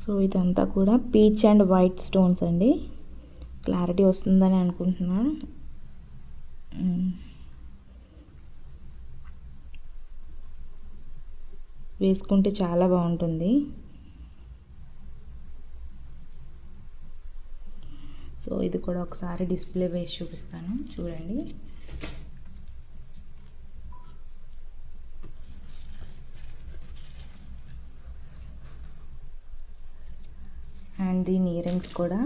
So ఇదంతా కూడా peach and white stones అండి. క్లారిటీ వస్తుందని అనుకుంటున్నాను. వేసుకుంటే చాలా బాగుంటుంది. సో ఇది కూడా ఒకసారి డిస్ప్లే వేసి చూపిస్తాను, చూడండి. అండ్ దీని ఇయర్ రింగ్స్ కూడా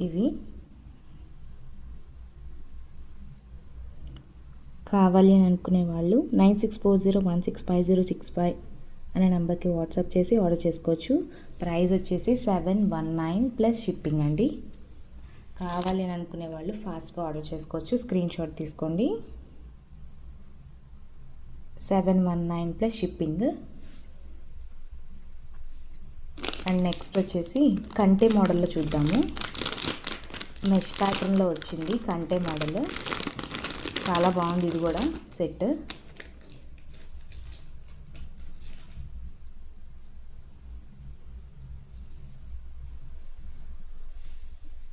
ఇవి. కావాలి అని అనుకునే వాళ్ళు 9640165065 అనే నెంబర్కి వాట్సాప్ చేసి ఆర్డర్ చేసుకోవచ్చు. ప్రైస్ వచ్చేసి 719 ప్లస్ షిప్పింగ్ అండి. కావాలి అని అనుకునే వాళ్ళు ఫాస్ట్గా ఆర్డర్ చేసుకోవచ్చు. స్క్రీన్ షాట్ తీసుకోండి. 719 ప్లస్ షిప్పింగ్. అండ్ నెక్స్ట్ వచ్చేసి కంటే మోడల్లో చూద్దాము. మెష్ ప్యాటర్న్లో వచ్చింది కంటే మోడల్. చాలా బాగుంది ఇది కూడా సెట్.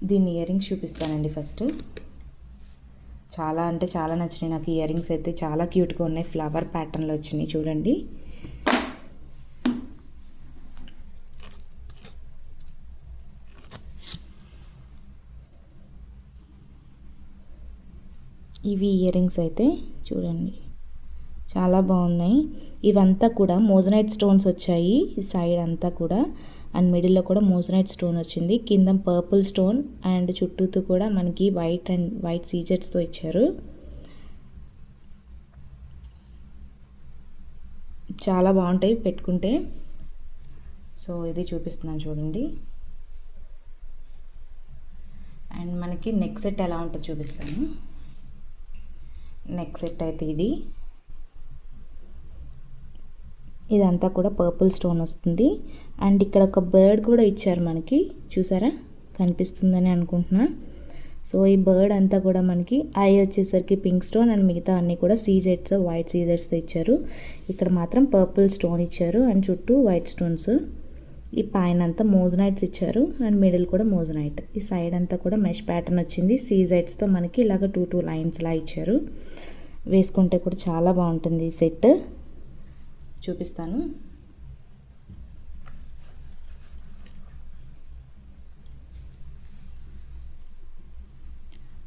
దీని ఇయర్ రింగ్స్ చూపిస్తానండి ఫస్ట్. చాలా అంటే చాలా నచ్చినాయి నాకు ఇయర్ రింగ్స్ అయితే. చాలా క్యూట్గా ఉన్నాయి, ఫ్లవర్ ప్యాటర్న్లో వచ్చినాయి చూడండి. ఇవి ఇయర్ రింగ్స్ అయితే చూడండి, చాలా బాగున్నాయి. ఇవంతా కూడా మోజనైట్ స్టోన్స్ వచ్చాయి ఈ సైడ్ అంతా కూడా. అండ్ మిడిల్లో కూడా మోజనైట్ స్టోన్ వచ్చింది. కింద పర్పుల్ స్టోన్ అండ్ చుట్టూతో కూడా మనకి వైట్ సీజెట్స్తో ఇచ్చారు. చాలా బాగుంటాయి పెట్టుకుంటే. సో ఇది చూపిస్తున్నాను చూడండి. అండ్ మనకి నెక్ సెట్ ఎలా ఉంటుందో చూపిస్తాను. నెక్ సెట్ అయితే ఇదంతా కూడా పర్పుల్ స్టోన్ వస్తుంది. అండ్ ఇక్కడ ఒక బర్డ్ కూడా ఇచ్చారు మనకి, చూసారా, కనిపిస్తుందని అనుకుంటున్నా. సో ఈ బర్డ్ అంతా కూడా మనకి ఐ వచ్చేసరికి పింక్ స్టోన్ అండ్ మిగతా అన్నీ కూడా సీజెట్స్ వైట్ సీజెట్స్తో ఇచ్చారు. ఇక్కడ మాత్రం పర్పుల్ స్టోన్ ఇచ్చారు అండ్ చుట్టూ వైట్ స్టోన్స్. ఈ పైన అంతా మోజనైట్స్ ఇచ్చారు అండ్ మిడిల్ కూడా మోజనైట్. ఈ సైడ్ అంతా కూడా మెష్ ప్యాటర్న్ వచ్చింది. సీజెట్స్తో మనకి ఇలాగ 2 లైన్స్లా ఇచ్చారు. వేసుకుంటే కూడా చాలా బాగుంటుంది ఈ సెట్. చూపిస్తాను.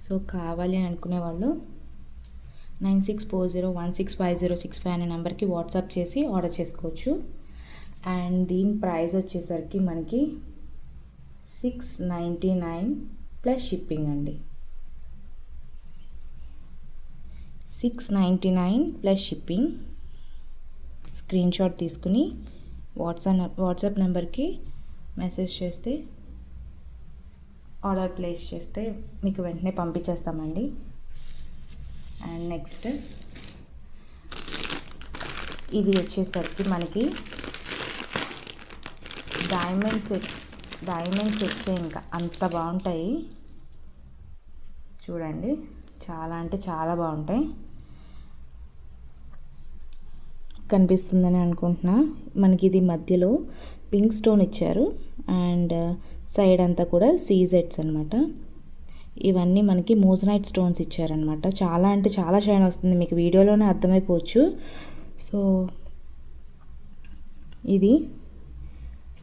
సో కావాలి అని అనుకునే వాళ్ళు 9640165065 అనే నెంబర్కి వాట్సాప్ చేసి ఆర్డర్ చేసుకోవచ్చు. అండ్ దీని ప్రైస్ వచ్చేసరికి మనకి 699 ప్లస్ షిప్పింగ్ అండి. 699 ప్లస్ షిప్పింగ్. స్క్రీన్ షాట్ తీసుకుని వాట్సాప్ నెంబర్కి మెసేజ్ చేస్తే, ఆర్డర్ ప్లేస్ చేస్తే మీకు వెంటనే పంపించేస్తామండి. అండ్ నెక్స్ట్ ఇవి వచ్చేసరికి మనకి డైమండ్ సెట్స్ ఇంకా అంత బాగుంటాయి చూడండి. చాలా అంటే చాలా బాగుంటాయి. కనిపిస్తుందని అనుకుంటున్నా. మనకి ఇది మధ్యలో పింక్ స్టోన్ ఇచ్చారు అండ్ సైడ్ అంతా కూడా సీజెట్స్ అనమాట. ఇవన్నీ మనకి మోజనైట్ స్టోన్స్ ఇచ్చారనమాట. చాలా అంటే చాలా షైన్ వస్తుంది, మీకు వీడియోలోనే అర్థమైపోవచ్చు. సో ఇది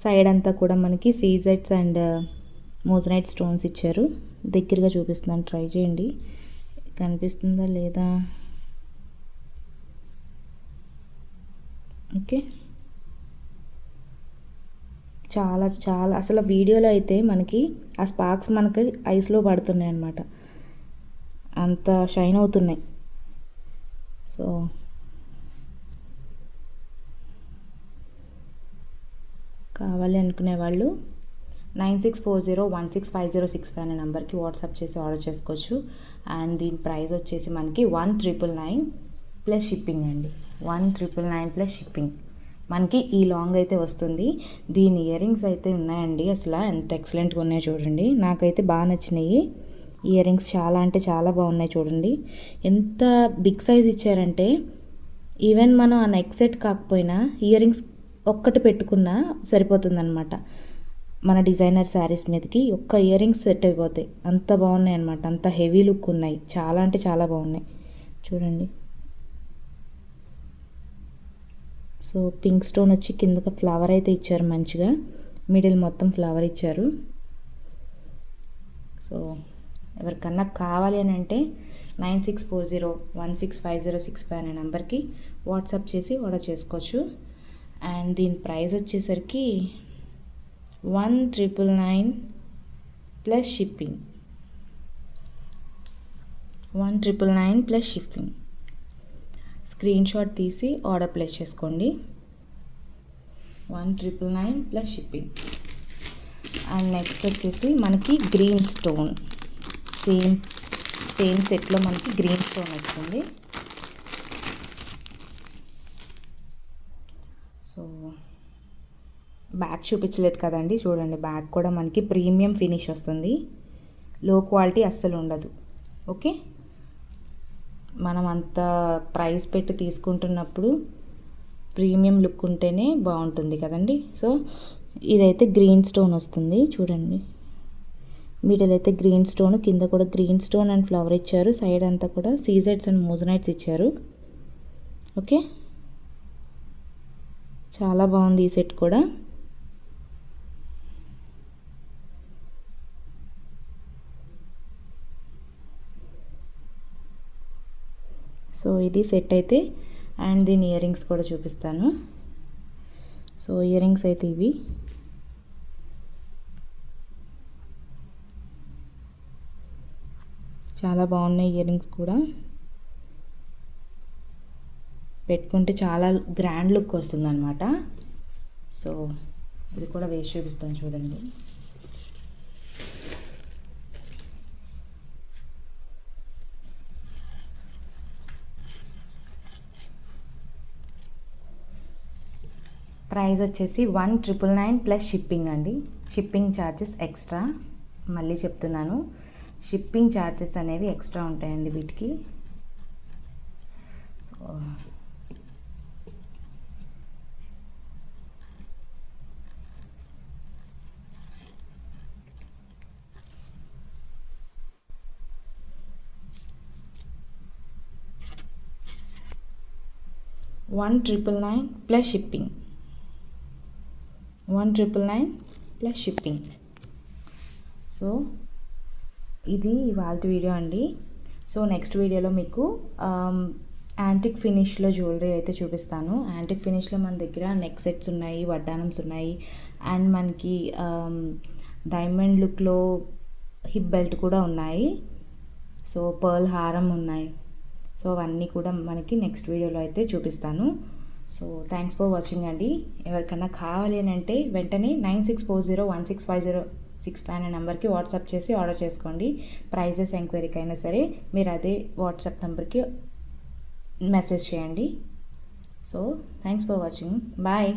సైడ్ అంతా కూడా మనకి సీజెట్స్ అండ్ మోజనైట్ స్టోన్స్ ఇచ్చారు. దగ్గరగా చూపిస్తున్నాను, ట్రై చేయండి. కనిపిస్తుందా లేదా? ఓకే, చాలా చాలా అసలు వీడియోలో అయితే మనకి ఆ స్పార్క్స్ మనకి ఐస్లో పడుతున్నాయి అన్నమాట, అంత షైన్ అవుతున్నాయి. సో కావాలి అనుకునే వాళ్ళు 9640165065 అనే నెంబర్కి వాట్సాప్ చేసి ఆర్డర్ చేసుకోవచ్చు. అండ్ దీని ప్రైస్ వచ్చేసి మనకి 1999 ప్లస్ షిప్పింగ్ అండి. 1999 ప్లస్ షిప్పింగ్ మనకి ఈ లాంగ్ అయితే వస్తుంది. దీని ఇయర్ రింగ్స్ అయితే ఉన్నాయండి, అసలు ఎంత ఎక్సలెంట్గా ఉన్నాయో చూడండి. నాకైతే బాగా నచ్చినాయి ఇయర్ రింగ్స్, చాలా అంటే చాలా బాగున్నాయి చూడండి. ఎంత బిగ్ సైజ్ ఇచ్చారంటే ఈవెన్ మనం ఆ నెక్ సెట్ కాకపోయినా ఇయర్ రింగ్స్ ఒక్కటి పెట్టుకున్నా సరిపోతుందన్నమాట. మన డిజైనర్ శారీస్ మీదకి ఒక్క ఇయర్ రింగ్స్ సెట్ అయిపోతాయి. అంత బాగున్నాయి అన్నమాట, అంత హెవీ లుక్ ఉన్నాయి, చాలా అంటే చాలా బాగున్నాయి. చూడండి. సో పింక్ స్టోన్ వచ్చి కిందకి ఫ్లవర్ అయితే ఇచ్చారు, మంచిగా మిడిల్ మొత్తం ఫ్లవర్ ఇచ్చారు. సో ఎవరికన్నా కావాలి అని అంటే 9640165065 అనే నెంబర్కి వాట్సాప్ చేసి ఆర్డర్ చేసుకోవచ్చు. అండ్ దీని ప్రైస్ వచ్చేసరికి 1999 plus shipping. 1999 plus shipping. Screen shot తీసి ఆర్డర్ ప్లేస్ చేసుకోండి. 1999 ప్లస్ షిప్పింగ్. అండ్ నెక్స్ట్ వచ్చేసి మనకి గ్రీన్ స్టోన్, సేమ్ సెట్లో మనకి గ్రీన్ స్టోన్ వస్తుంది. సో బ్యాక్ చూపించలేదు కదండి, చూడండి. బ్యాక్ కూడా మనకి ప్రీమియం ఫినిష్ వస్తుంది, లో క్వాలిటీ అస్సలు ఉండదు. ఓకే, మనం అంత ప్రైస్ పెట్టి తీసుకుంటున్నప్పుడు ప్రీమియం లుక్ ఉంటేనే బాగుంటుంది కదండి. సో ఇదైతే గ్రీన్ స్టోన్ వస్తుంది, చూడండి. మిడిల్ అయితే గ్రీన్ స్టోన్, కింద కూడా గ్రీన్ స్టోన్ అండ్ ఫ్లవర్ ఇచ్చారు. సైడ్ అంతా కూడా సీజెడ్స్ అండ్ మోజనైట్స్ ఇచ్చారు. ఓకే, చాలా బాగుంది ఈ సెట్ కూడా. సో ఇది సెట్ అయితే. అండ్ దీని ఇయర్ రింగ్స్ కూడా చూపిస్తాను. సో ఇయర్ రింగ్స్ అయితే ఇవి. చాలా బాగున్నాయి ఇయర్ రింగ్స్ కూడా, పెట్టుకుంటే చాలా గ్రాండ్ లుక్ వస్తుంది అనమాట. సో ఇది కూడా వేసి చూపిస్తాను, చూడండి. ప్రైస్ వచ్చేసి 1999 ప్లస్ షిప్పింగ్ అండి. షిప్పింగ్ ఛార్జెస్ ఎక్స్ట్రా, మళ్ళీ చెప్తున్నాను, షిప్పింగ్ ఛార్జెస్ అనేవి ఎక్స్ట్రా ఉంటాయండి వీటికి. So $1,999 plus shipping. 1999 plus shipping. So ఇది ఇవాళ వీడియో అండి. సో నెక్స్ట్ వీడియోలో మీకు యాంటిక్ ఫినిష్లో జ్యువెలరీ అయితే చూపిస్తాను. యాంటిక్ ఫినిష్లో మన దగ్గర నెక్ సెట్స్ ఉన్నాయి, వడ్డానమ్స్ ఉన్నాయి, అండ్ మనకి డైమండ్ లుక్లో హిప్ బెల్ట్ కూడా ఉన్నాయి. సో పర్ల్ హారం ఉన్నాయి. సో అవన్నీ కూడా మనకి నెక్స్ట్ వీడియోలో అయితే చూపిస్తాను. సో థ్యాంక్స్ ఫర్ వాచింగ్ అండి. ఎవరికన్నా కావాలి అని అంటే వెంటనే 9640165065 అనే నెంబర్కి వాట్సాప్ చేసి ఆర్డర్ చేసుకోండి. ప్రైజెస్ ఎంక్వైరీకి అయినా సరే మీరు అదే వాట్సాప్ నెంబర్కి మెసేజ్ చేయండి. So thanks for watching, bye.